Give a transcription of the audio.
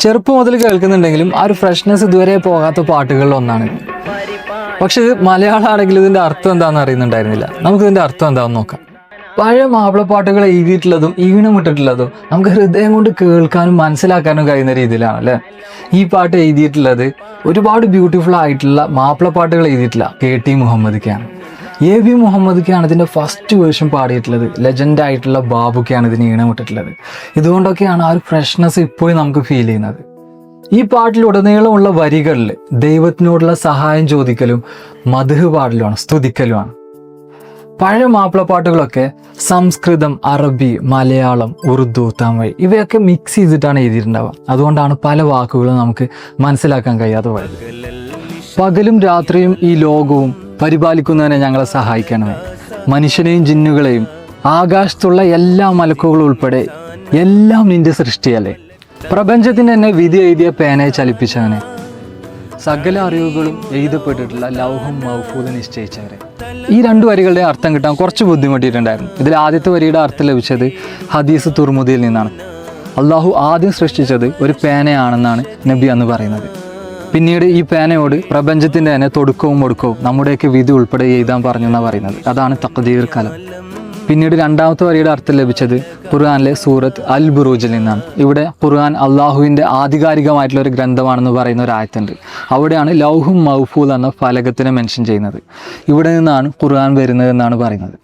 ചെറുപ്പം മുതൽ കേൾക്കുന്നുണ്ടെങ്കിലും ആ ഒരു ഫ്രഷ്നെസ് ഇതുവരെ പോകാത്ത പാട്ടുകളിൽ ഒന്നാണ്. പക്ഷെ ഇത് മലയാളമാണെങ്കിലും ഇതിൻ്റെ അർത്ഥം എന്താണെന്ന് അറിയുന്നുണ്ടായിരുന്നില്ല. നമുക്കിതിൻ്റെ അർത്ഥം എന്താണെന്ന് നോക്കാം. പഴയ മാപ്പിളപ്പാട്ടുകൾ എഴുതിയിട്ടുള്ളതും ഈണമിട്ടിട്ടുള്ളതും നമുക്ക് ഹൃദയം കൊണ്ട് കേൾക്കാനും മനസ്സിലാക്കാനും കഴിയുന്ന രീതിയിലാണ് അല്ലേ. ഈ പാട്ട് എഴുതിയിട്ടുള്ളത് ഒരുപാട് ബ്യൂട്ടിഫുൾ ആയിട്ടുള്ള മാപ്പിളപ്പാട്ടുകൾ എഴുതിയിട്ടില്ല KT മുഹമ്മദ്ക്കാണ്. AB മുഹമ്മദ്ക്കാണ് ഇതിൻ്റെ ഫസ്റ്റ് വേർഷൻ പാടിയിട്ടുള്ളത്. ലെജൻഡ് ആയിട്ടുള്ള ബാബുക്കാണ് ഇതിന് ഈണമിട്ടിട്ടുള്ളത്. ഇതുകൊണ്ടൊക്കെയാണ് ആ ഒരു ഫ്രഷ്നെസ് ഇപ്പോഴും നമുക്ക് ഫീൽ ചെയ്യുന്നത്. ഈ പാട്ടിലുടനീളമുള്ള വരികളിൽ ദൈവത്തിനോടുള്ള സഹായം ചോദിക്കലും മദ്ഹ് പാടലുമാണ്, സ്തുതിക്കലുമാണ്. പഴയ മാപ്പിളപ്പാട്ടുകളൊക്കെ സംസ്കൃതം, അറബി, മലയാളം, ഉറുദു, തമിഴ് ഇവയൊക്കെ മിക്സ് ചെയ്തിട്ടാണ് എഴുതിയിട്ടുണ്ടാവുക. അതുകൊണ്ടാണ് പല വാക്കുകളും നമുക്ക് മനസ്സിലാക്കാൻ കഴിയാതെ പോയത്. പകലും രാത്രിയും ഈ ലോകവും പരിപാലിക്കുന്നതിനെ ഞങ്ങളെ സഹായിക്കണമേ. മനുഷ്യനെയും ജിന്നുകളെയും ആകാശത്തുള്ള എല്ലാ മലക്കുകളും ഉൾപ്പെടെ എല്ലാം നിന്റെ സൃഷ്ടിയല്ലേ. പ്രപഞ്ചത്തിന് തന്നെ വിധി എഴുതിയ പേനയെ ചലിപ്പിച്ചവനെ, സകല അറിവുകളും എഴുതപ്പെട്ടിട്ടുള്ള ലൗഹം മഹ്ഫൂദ് നിശ്ചയിച്ചവരെ. ഈ രണ്ട് വരികളുടെ അർത്ഥം കിട്ടാൻ കുറച്ച് ബുദ്ധിമുട്ടിയിട്ടുണ്ടായിരുന്നു. ഇതിൽ ആദ്യത്തെ വരിയുടെ അർത്ഥം ലഭിച്ചത് ഹദീസ് തുർമുദിയിൽ നിന്നാണ്. അള്ളാഹു ആദ്യം സൃഷ്ടിച്ചത് ഒരു പേനയാണെന്നാണ് നബി അന്ന് പറയുന്നത്. പിന്നീട് ഈ പേനയോട് പ്രപഞ്ചത്തിൻ്റെ തന്നെ തൊടുക്കവും ഒടുക്കവും നമ്മുടെയൊക്കെ വിധി ഉൾപ്പെടെ എഴുതാൻ പറഞ്ഞെന്നാണ് പറയുന്നത്. അതാണ് തഖ്ദീർ കലം. പിന്നീട് രണ്ടാമത്തെ വരിയുടെ അർത്ഥം ലഭിച്ചത് ഖുർആനിലെ സൂറത്ത് അൽ ബുറൂജിൽ നിന്നാണ്. ഇവിടെ ഖുർആൻ അള്ളാഹുവിൻ്റെ ആധികാരികമായിട്ടുള്ള ഒരു ഗ്രന്ഥമാണെന്ന് പറയുന്ന ഒരു ആയത്തുണ്ട്. അവിടെയാണ് ലൗഹും മഹ്ഫൂദ് എന്ന ഫലകത്തിനെ മെൻഷൻ ചെയ്യുന്നത്. ഇവിടെ നിന്നാണ് ഖുർആൻ വരുന്നതെന്നാണ് പറയുന്നത്.